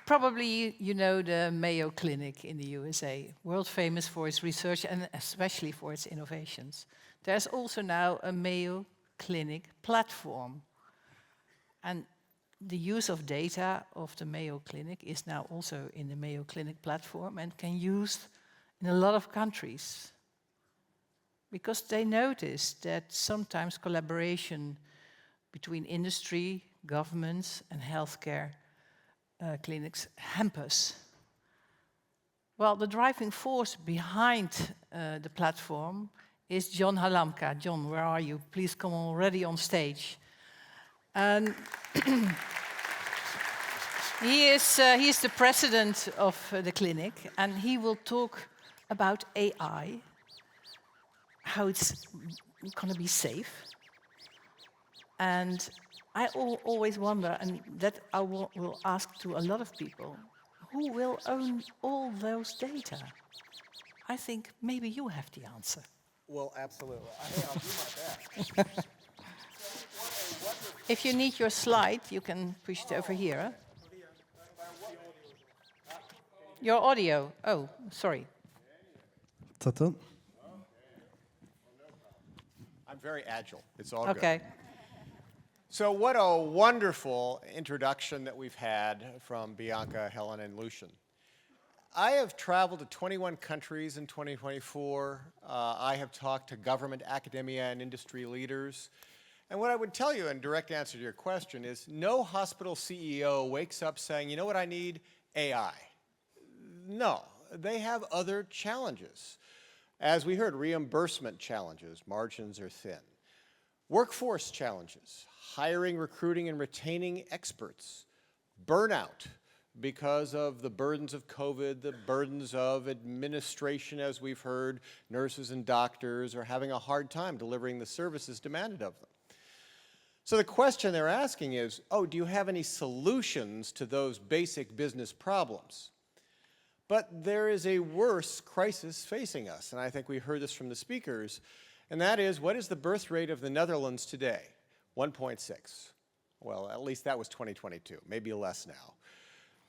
Probably you know the Mayo Clinic in the USA, world famous for its research and especially for its innovations. There's also now a Mayo Clinic Platform. And the use of data of the Mayo Clinic is now also in the Mayo Clinic Platform and can use in a lot of countries. Because they noticed that sometimes collaboration between industry, governments and healthcare clinics hampers. Well, the driving force behind the platform is John Halamka. John, where are you? Please come already on stage. And he is the president of the clinic, and he will talk about AI, how it's going to be safe. And I always wonder, and that I will ask to a lot of people, who will own all those data? I think maybe you have the answer. Well, absolutely. I'll do my best. If you need your slide, you can push it over here. Huh? Your audio. Oh, sorry. Tato? I'm very agile. It's all Okay. good. So what a wonderful introduction that we've had from Bianca, Helen, and Lucian. I have traveled to 21 countries in 2024. I have talked to government, academia, and industry leaders. And what I would tell you in direct answer to your question is no hospital CEO wakes up saying, you know what I need? AI. No, they have other challenges. As we heard, reimbursement challenges, margins are thin. Workforce challenges, hiring, recruiting, and retaining experts. Burnout because of the burdens of COVID, the burdens of administration, as we've heard, nurses and doctors are having a hard time delivering the services demanded of them. So the question they're asking is, oh, do you have any solutions to those basic business problems? But there is a worse crisis facing us, and I think we heard this from the speakers, and that is, what is the birth rate of the Netherlands today? 1.6. Well, at least that was 2022, maybe less now.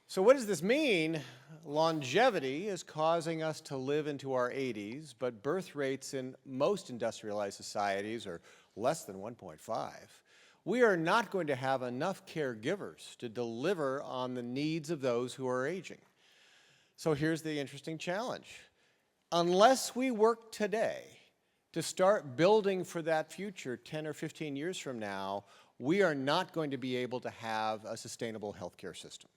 So what does this mean? Longevity is causing us to live into our 80s, but birth rates in most industrialized societies are less than 1.5. We are not going to have enough caregivers to deliver on the needs of those who are aging. So here's the interesting challenge. Unless we work today to start building for that future 10 or 15 years from now, we are not going to be able to have a sustainable healthcare system.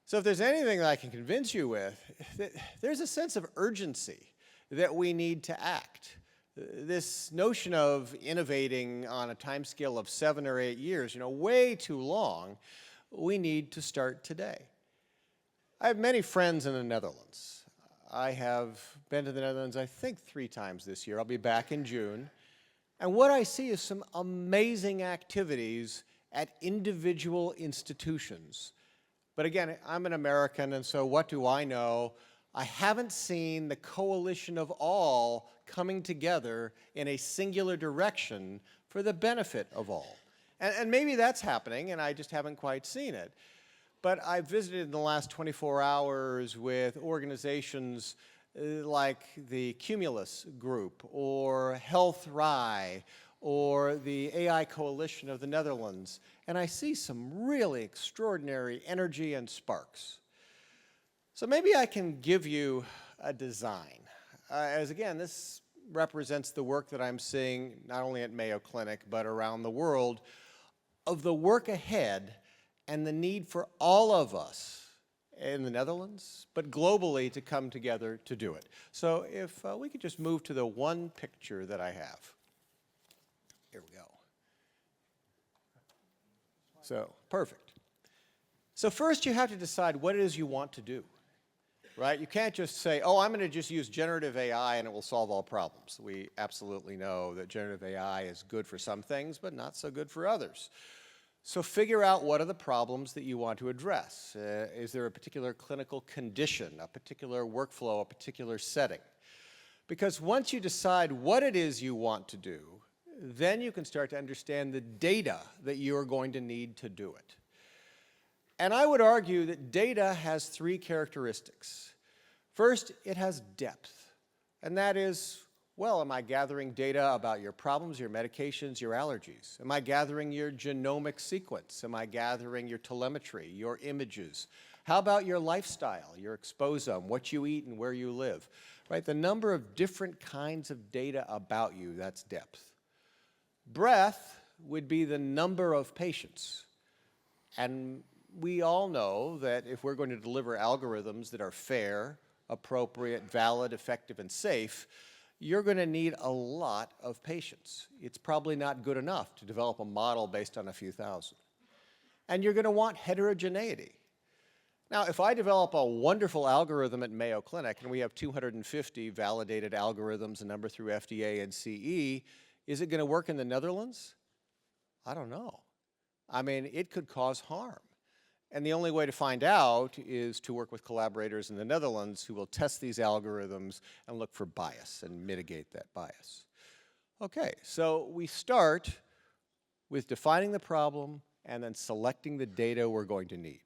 So if there's anything that I can convince you with, there's a sense of urgency that we need to act. This notion of innovating on a time scale of 7 or 8 years, way too long, we need to start today. I have many friends in the Netherlands. I have been to the Netherlands, I think, 3 times this year. I'll be back in June. And what I see is some amazing activities at individual institutions. But again, I'm an American, and so what do I know? I haven't seen the coalition of all coming together in a singular direction for the benefit of all. And maybe that's happening, and I just haven't quite seen it. But I visited in the last 24 hours with organizations like the Cumulus Group or Health Rye or the AI Coalition of the Netherlands, and I see some really extraordinary energy and sparks. So maybe I can give you a design. As again, this represents the work that I'm seeing not only at Mayo Clinic but around the world of the work ahead and the need for all of us in the Netherlands, but globally to come together to do it. So if we could just move to the one picture that I have. Here we go. So, perfect. So first you have to decide what it is you want to do, right? You can't just say, oh, I'm going to just use generative AI and it will solve all problems. We absolutely know that generative AI is good for some things, but not so good for others. So figure out what are the problems that you want to address. Is there a particular clinical condition, a particular workflow, a particular setting? Because once you decide what it is you want to do, then you can start to understand the data that you are going to need to do it. And I would argue that data has three characteristics. First, it has depth, and that is, well, am I gathering data about your problems, your medications, your allergies? Am I gathering your genomic sequence? Am I gathering your telemetry, your images? How about your lifestyle, your exposome, what you eat and where you live? Right? The number of different kinds of data about you, that's depth. Breadth would be the number of patients. And we all know that if we're going to deliver algorithms that are fair, appropriate, valid, effective, and safe, you're going to need a lot of patients. It's probably not good enough to develop a model based on a few thousand. And you're going to want heterogeneity. Now, if I develop a wonderful algorithm at Mayo Clinic, and we have 250 validated algorithms, a number through FDA and CE, is it going to work in the Netherlands? I don't know. I mean, it could cause harm. And the only way to find out is to work with collaborators in the Netherlands who will test these algorithms and look for bias and mitigate that bias. Okay, so we start with defining the problem and then selecting the data we're going to need.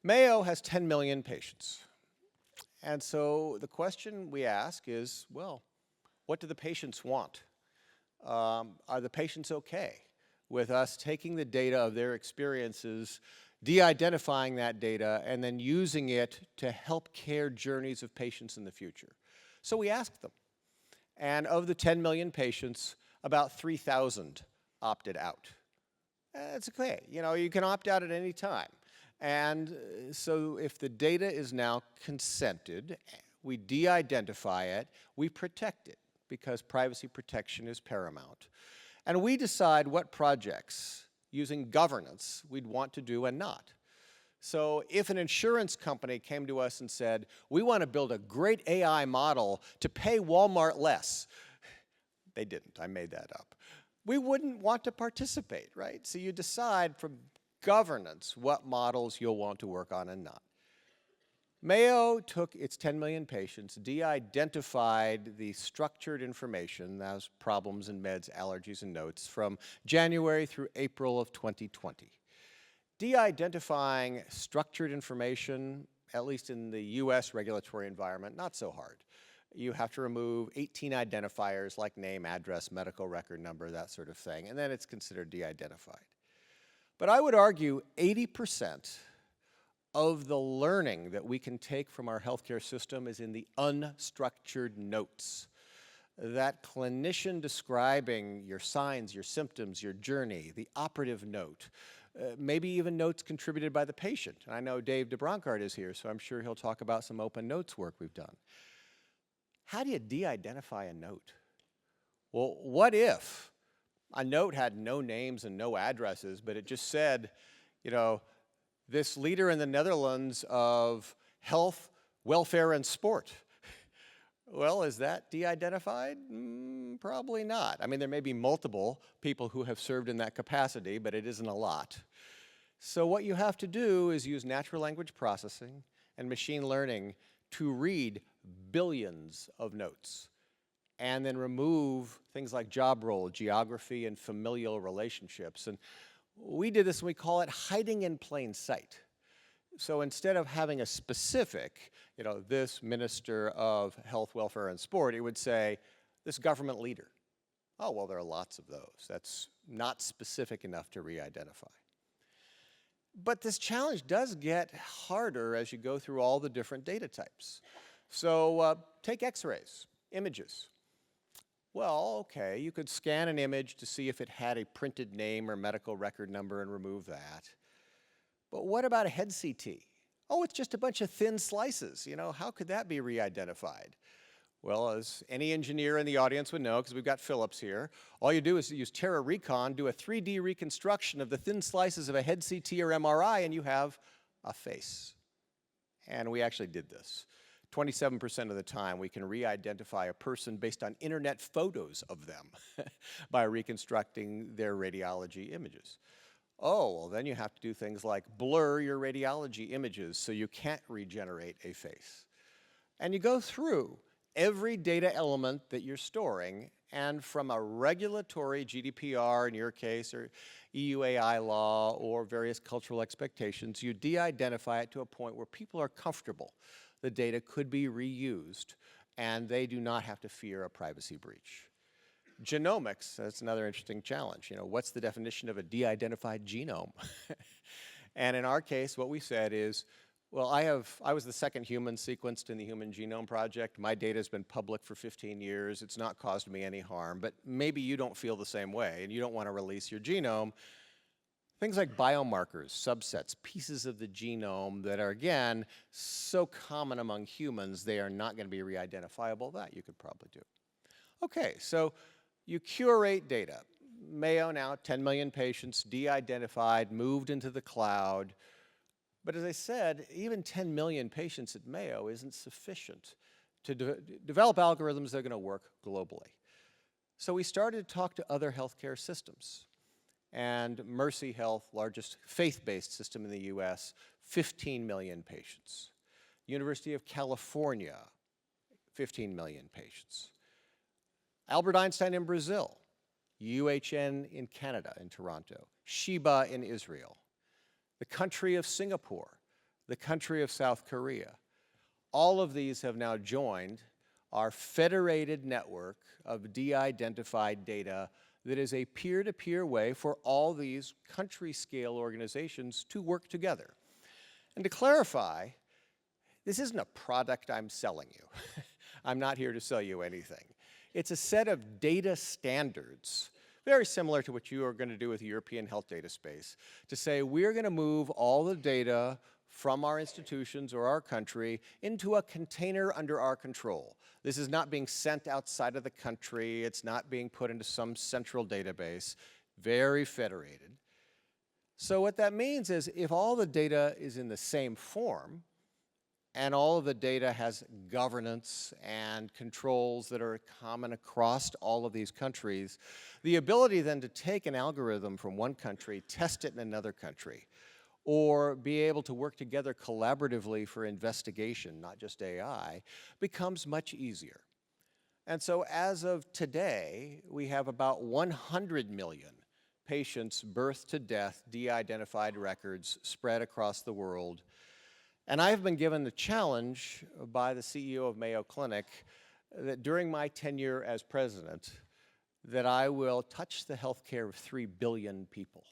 Mayo has 10 million patients. And so the question we ask is, well, what do the patients want? Are the patients okay with us taking the data of their experiences, de-identifying that data, and then using it to help care journeys of patients in the future? So we asked them. And of the 10 million patients, about 3,000 opted out. It's okay. You know, you can opt out at any time. And so if the data is now consented, we de-identify it, we protect it, because privacy protection is paramount. And we decide what projects, using governance, we'd want to do and not. So if an insurance company came to us and said, we want to build a great AI model to pay Walmart less, they didn't, I made that up. We wouldn't want to participate, right? So you decide from governance what models you'll want to work on and not. Mayo took its 10 million patients, de-identified the structured information, those problems and meds, allergies, and notes, from January through April of 2020. De-identifying structured information, at least in the US regulatory environment, not so hard. You have to remove 18 identifiers like name, address, medical record number, that sort of thing, and then it's considered de-identified. But I would argue 80% of the learning that we can take from our healthcare system is in the unstructured notes. That clinician describing your signs, your symptoms, your journey, the operative note, maybe even notes contributed by the patient. And I know Dave DeBronkart is here, so I'm sure he'll talk about some open notes work we've done. How do you de-identify a note? Well, what if a note had no names and no addresses, but it just said, you know, this leader in the Netherlands of health, welfare, and sport? Well, is that de-identified? Probably not. I mean, there may be multiple people who have served in that capacity, but it isn't a lot. So what you have to do is use natural language processing and machine learning to read billions of notes and then remove things like job role, geography, and familial relationships. And we did this, and we call it hiding in plain sight. So instead of having a specific, you know, this minister of health, welfare, and sport, it would say, this government leader. Oh, well, there are lots of those. That's not specific enough to re-identify. But this challenge does get harder as you go through all the different data types. So take x-rays, images. Well, okay, you could scan an image to see if it had a printed name or medical record number and remove that. But what about a head CT? Oh, it's just a bunch of thin slices. You know, how could that be re-identified? Well, as any engineer in the audience would know, because we've got Philips here, all you do is use Terra Recon, do a 3D reconstruction of the thin slices of a head CT or MRI, and you have a face. And we actually did this. 27% of the time, we can re-identify a person based on internet photos of them by reconstructing their radiology images. Oh, well, then you have to do things like blur your radiology images so you can't regenerate a face. And you go through every data element that you're storing, And from a regulatory GDPR, in your case, or EU AI law, or various cultural expectations, you de-identify it to a point where people are comfortable the data could be reused, and they do not have to fear a privacy breach. Genomics, that's another interesting challenge. What's the definition of a de-identified genome? And in our case, what we said is, well, I was the second human sequenced in the Human Genome Project. My data has been public for 15 years. It's not caused me any harm, but maybe you don't feel the same way, and you don't want to release your genome. Things like biomarkers, subsets, pieces of the genome that are, again, so common among humans, they are not going to be re-identifiable. That you could probably do. Okay, so you curate data. Mayo now, 10 million patients, de-identified, moved into the cloud. But as I said, even 10 million patients at Mayo isn't sufficient to develop algorithms that are going to work globally. So we started to talk to other healthcare systems. And Mercy Health, largest faith-based system in the US, 15 million patients. University of California, 15 million patients. Albert Einstein in Brazil, UHN in Canada, in Toronto, Sheba in Israel, the country of Singapore, the country of South Korea. All of these have now joined our federated network of de-identified data that is a peer-to-peer way for all these country-scale organizations to work together. And to clarify, this isn't a product I'm selling you. I'm not here to sell you anything. It's a set of data standards, very similar to what you are going to do with the European Health Data Space, to say we're going to move all the data from our institutions or our country into a container under our control. This is not being sent outside of the country. It's not being put into some central database. Very federated. So what that means is if all the data is in the same form, and all of the data has governance and controls that are common across all of these countries, the ability then to take an algorithm from one country, test it in another country, or be able to work together collaboratively for investigation, not just AI, becomes much easier. And so as of today, we have about 100 million patients, birth to death, de-identified records spread across the world. And I've been given the challenge by the CEO of Mayo Clinic that during my tenure as president, that I will touch the healthcare of 3 billion people.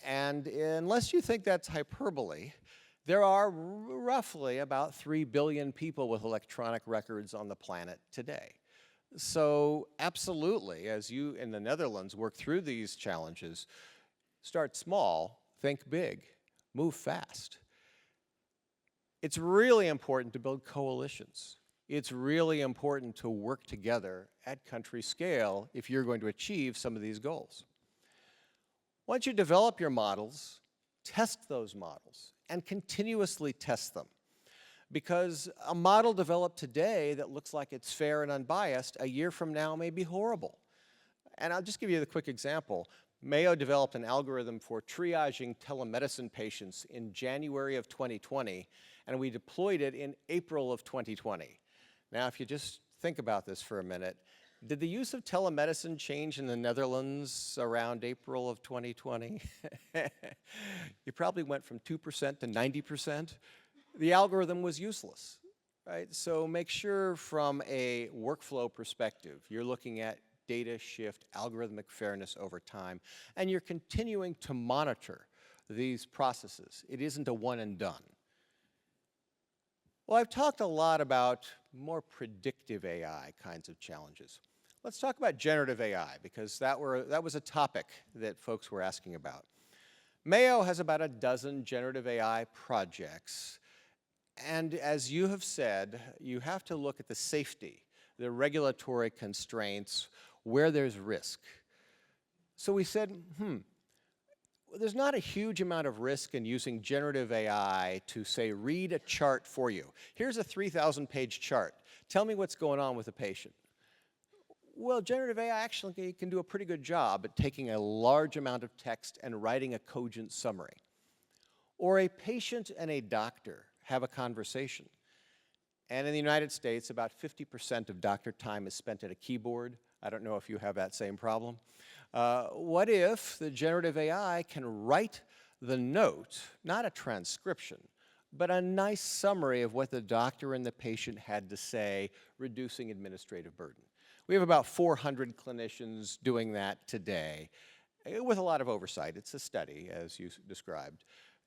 And unless you think that's hyperbole, there are roughly about 3 billion people with electronic records on the planet today. So absolutely, as you in the Netherlands work through these challenges, start small, think big, move fast. It's really important to build coalitions. It's really important to work together at country scale if you're going to achieve some of these goals. Once you develop your models, test those models and continuously test them. Because a model developed today that looks like it's fair and unbiased, a year from now may be horrible. And I'll just give you the quick example. Mayo developed an algorithm for triaging telemedicine patients in January of 2020, and we deployed it in April of 2020. Now, if you just think about this for a minute, did the use of telemedicine change in the Netherlands around April of 2020? You probably went from 2% to 90%. The algorithm was useless, right? So make sure from a workflow perspective, you're looking at data shift, algorithmic fairness over time, and you're continuing to monitor these processes. It isn't a one and done. Well, I've talked a lot about more predictive AI kinds of challenges. Let's talk about generative AI, because that was a topic that folks were asking about. Mayo has about a dozen generative AI projects, and as you have said, you have to look at the safety, the regulatory constraints, where there's risk. So we said, there's not a huge amount of risk in using generative AI to, say, read a chart for you. Here's a 3,000-page chart. Tell me what's going on with the patient. Well, generative AI actually can do a pretty good job at taking a large amount of text and writing a cogent summary. Or a patient and a doctor have a conversation. And in the United States, about 50% of doctor time is spent at a keyboard. I don't know if you have that same problem. What if the generative AI can write the note, not a transcription, but a nice summary of what the doctor and the patient had to say, reducing administrative burden? We have about 400 clinicians doing that today with a lot of oversight. It's a study, as you described,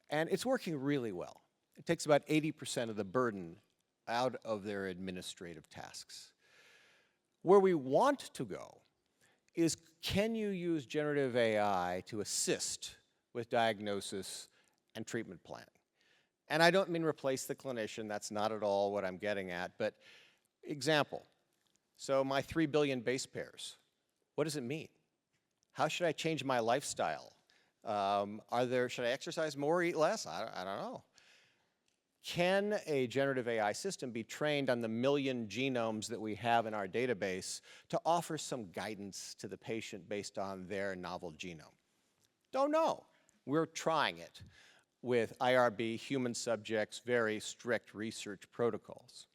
and it's working really well. It takes about 80% of the burden out of their administrative tasks. Where we want to go is, can you use generative AI to assist with diagnosis and treatment planning? And I don't mean replace the clinician, that's not at all what I'm getting at, but example, so my 3 billion base pairs, what does it mean? How should I change my lifestyle? Should I exercise more, eat less? I don't know. Can a generative AI system be trained on the million genomes that we have in our database to offer some guidance to the patient based on their novel genome? Don't know. We're trying it with IRB, human subjects, very strict research protocols.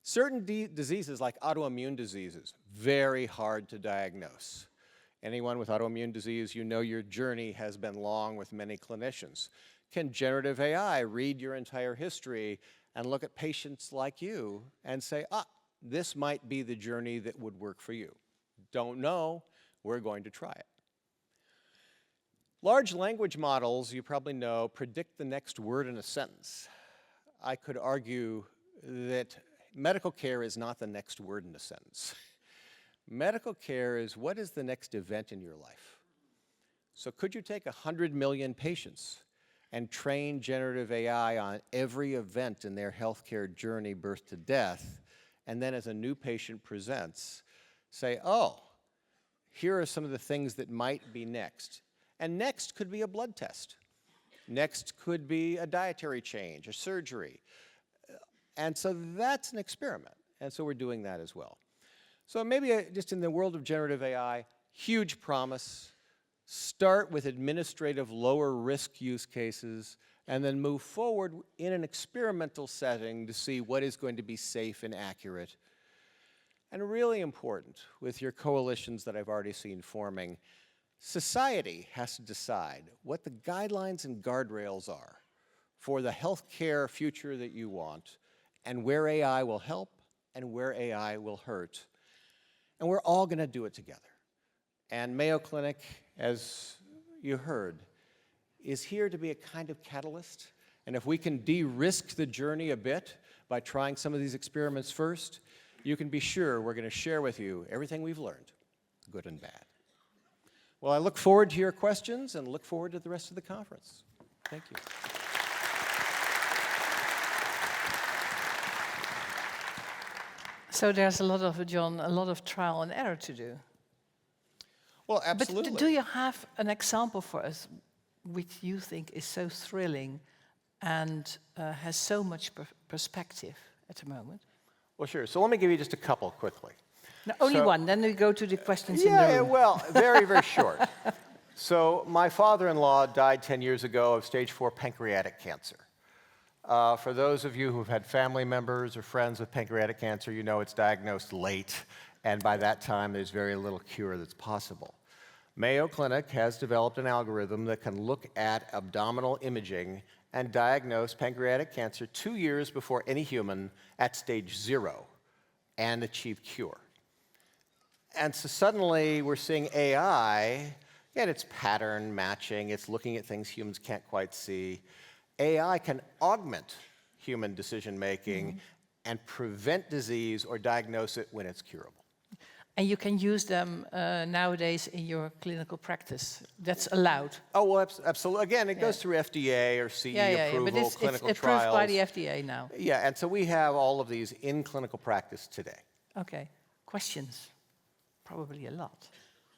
Certain diseases like autoimmune diseases, very hard to diagnose. Anyone with autoimmune disease, you know your journey has been long with many clinicians. Can generative AI read your entire history and look at patients like you and say, this might be the journey that would work for you? Don't know. We're going to try it. Large language models, you probably know, predict the next word in a sentence. I could argue that medical care is not the next word in a sentence. Medical care is, what is the next event in your life? So could you take 100 million patients and train generative AI on every event in their healthcare journey, birth to death, and then as a new patient presents, say, here are some of the things that might be next. And next could be a blood test. Next could be a dietary change, a surgery. And so that's an experiment. And so we're doing that as well. So maybe just in the world of generative AI, huge promise. Start with administrative lower risk use cases and then move forward in an experimental setting to see what is going to be safe and accurate. And really important with your coalitions that I've already seen forming, society has to decide what the guidelines and guardrails are for the healthcare future that you want and where AI will help and where AI will hurt. And we're all going to do it together. And Mayo Clinic, as you heard, is here to be a kind of catalyst. And if we can de-risk the journey a bit by trying some of these experiments first, you can be sure we're going to share with you everything we've learned, good and bad. Well, I look forward to your questions and look forward to the rest of the conference. Thank you. So there's a lot of, John, a lot of trial and error to do. Well, absolutely. But do you have an example for us which you think is so thrilling and has so much perspective at the moment? Well, sure. So let me give you just a couple quickly. No, only one, then we go to the questions in the room. Yeah, well, very, very short. So my father-in-law died 10 years ago of stage 4 pancreatic cancer. For those of you who've had family members or friends with pancreatic cancer, you know it's diagnosed late, and by that time there's very little cure that's possible. Mayo Clinic has developed an algorithm that can look at abdominal imaging and diagnose pancreatic cancer 2 years before any human at stage 0 and achieve cure. And so suddenly we're seeing AI, and it's pattern matching, it's looking at things humans can't quite see. AI can augment human decision-making and prevent disease or diagnose it when it's curable. And you can use them nowadays in your clinical practice. That's allowed. Oh, well, absolutely. Again, it goes through FDA or CE approval, but it's clinical approved trials. by the FDA now. Yeah, and so we have all of these in clinical practice today. Okay. Questions? Probably a lot,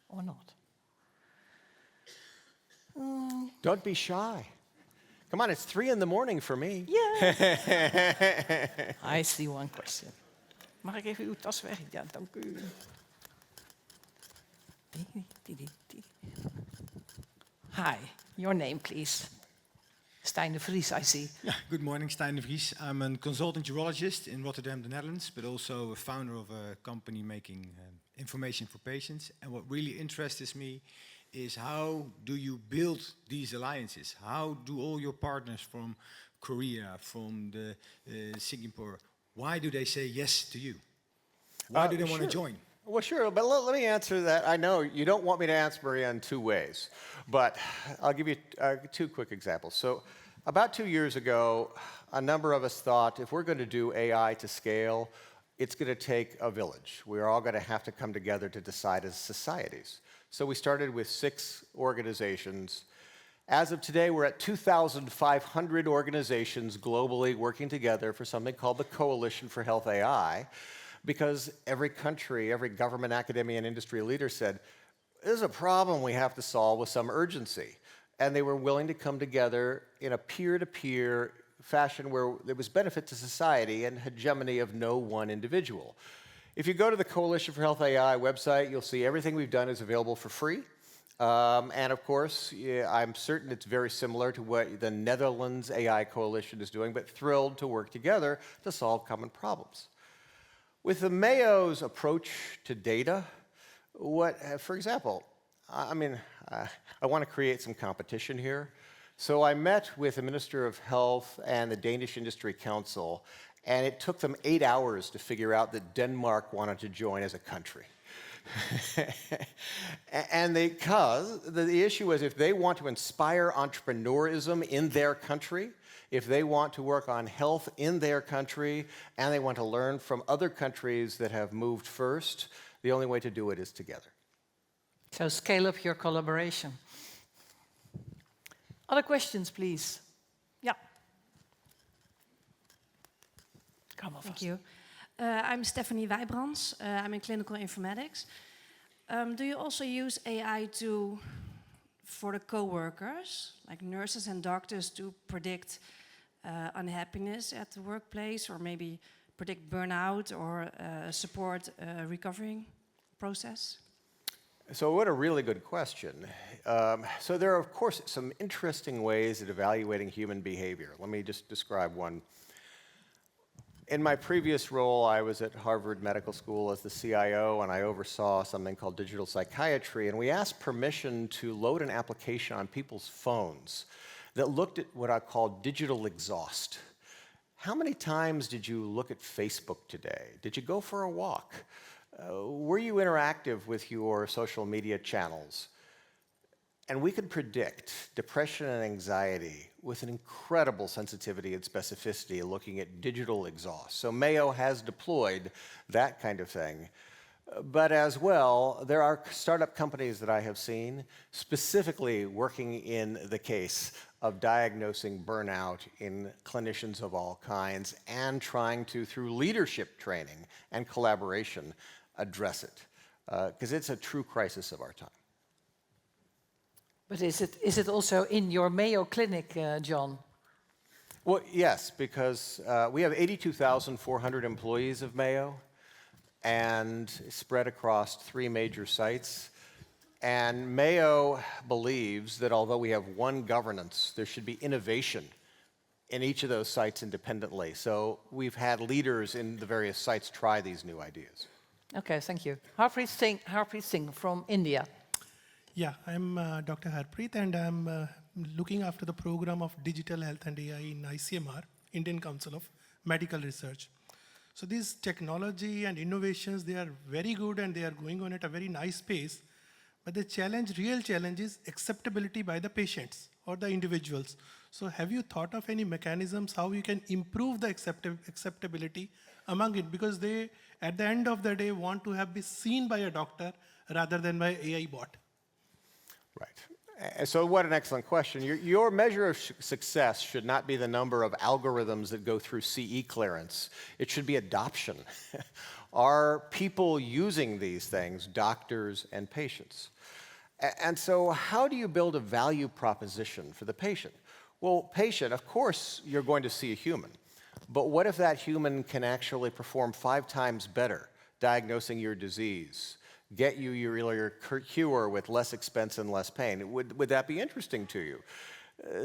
or not? Don't be shy. Come on, it's 3 in the morning for me. Yeah. I see one question. Mag ik even uw tas weg? Ja, dank u. Hi, your name, please. Stijn de Vries, I see. Yeah, good morning, Stijn de Vries. I'm a consultant urologist in Rotterdam, the Netherlands, but also a founder of a company making information for patients. And what really interests me is how do you build these alliances? How do all your partners from Korea, from Singapore, why do they say yes to you? Why do they want to Sure. join? Well, sure, but let me answer that. I know you don't want me to answer, Maria, in two ways, but I'll give you two quick examples. So about 2 years ago, a number of us thought if we're going to do AI to scale, it's going to take a village. We're all going to have to come together to decide as societies. So we started with 6 organizations. As of today, we're at 2,500 organizations globally working together for something called the Coalition for Health AI, because every country, every government, academia, and industry leader said, there's a problem we have to solve with some urgency. And they were willing to come together in a peer-to-peer fashion where there was benefit to society and hegemony of no one individual. If you go to the Coalition for Health AI website, you'll see everything we've done is available for free. And of course, I'm certain it's very similar to what the Netherlands AI Coalition is doing, but thrilled to work together to solve common problems. With the Mayo's approach to data, for example, I want to create some competition here. So I met with the Minister of Health and the Danish Industry Council, and it took them 8 hours to figure out that Denmark wanted to join as a country. And because the issue is if they want to inspire entrepreneurism in their country, if they want to work on health in their country, and they want to learn from other countries that have moved first, the only way to do it is together. So scale up your collaboration. Other questions, please? Yeah. Come on. Thank you. I'm Stephanie Wijbrands. I'm in clinical informatics. Do you also use AI for the co-workers, like nurses and doctors, to predict unhappiness at the workplace, or maybe predict burnout, or support recovering process? So what a really good question. So there are, of course, some interesting ways at evaluating human behavior. Let me just describe one. In my previous role, I was at Harvard Medical School as the CIO, and I oversaw something called digital psychiatry, and we asked permission to load an application on people's phones that looked at what I call digital exhaust. How many times did you look at Facebook today? Did you go for a walk? Were you interactive with your social media channels? And we could predict depression and anxiety with an incredible sensitivity and specificity looking at digital exhaust. So Mayo has deployed that kind of thing. But as well, there are startup companies that I have seen specifically working in the case of diagnosing burnout in clinicians of all kinds and trying to, through leadership training and collaboration, address it. Because it's a true crisis of our time. But is it also in your Mayo Clinic, John? Well, yes, because we have 82,400 employees of Mayo and spread across 3 major sites. And Mayo believes that although we have one governance, there should be innovation in each of those sites independently. So we've had leaders in the various sites try these new ideas. Okay, thank you. Harpreet Singh from India. Yeah, I'm Dr. Harpreet, and I'm looking after the program of Digital Health and AI in ICMR, Indian Council of Medical Research. So these technology and innovations, they are very good and they are going on at a very nice pace, but the real challenge is acceptability by the patients or the individuals. So have you thought of any mechanisms how you can improve the acceptability among it? Because they, at the end of the day, want to be seen by a doctor rather than by AI bot. Right. So what an excellent question. Your measure of success should not be the number of algorithms that go through CE clearance. It should be adoption. Are people using these things, doctors and patients? And so how do you build a value proposition for the patient? Well, patient, of course, you're going to see a human. But what if that human can actually perform 5 times better diagnosing your disease, get you your cure with less expense and less pain? Would that be interesting to you?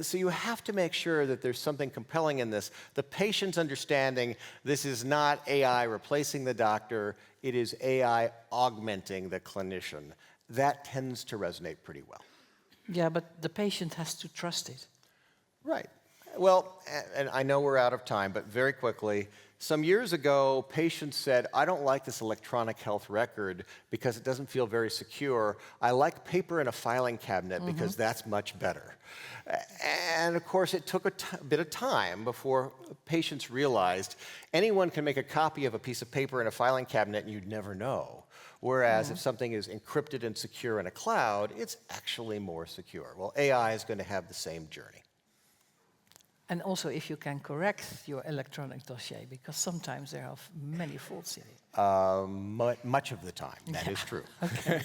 So you have to make sure that there's something compelling in this. The patient's understanding this is not AI replacing the doctor, it is AI augmenting the clinician. That tends to resonate pretty well. Yeah, but the patient has to trust it. Right. Well, and I know we're out of time, but very quickly, some years ago, patients said, I don't like this electronic health record because it doesn't feel very secure. I like paper in a filing cabinet because that's much better. And of course, it took a bit of time before patients realized anyone can make a copy of a piece of paper in a filing cabinet and you'd never know. Whereas if something is encrypted and secure in a cloud, it's actually more secure. Well, AI is going to have the same journey. And also if you can correct your electronic dossier, because sometimes there are many faults in it. Much of the time, that is true. Okay.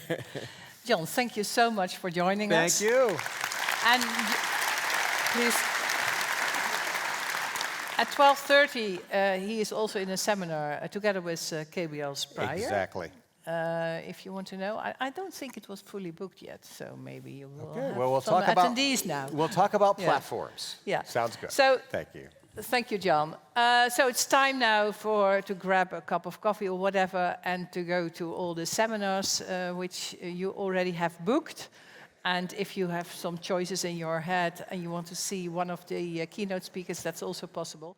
John, thank you so much for joining us. Thank you. And please, at 12:30, he is also in a seminar together with KBL Sprier. Exactly. If you want to know, I don't think it was fully booked yet, so maybe you will Okay, have well, we'll some talk about attendees now. We'll talk about Yeah. platforms. Yeah. Sounds good. So, thank you. Thank you, John. So it's time now to grab a cup of coffee or whatever and to go to all the seminars which you already have booked. And if you have some choices in your head and you want to see one of the keynote speakers, that's also possible.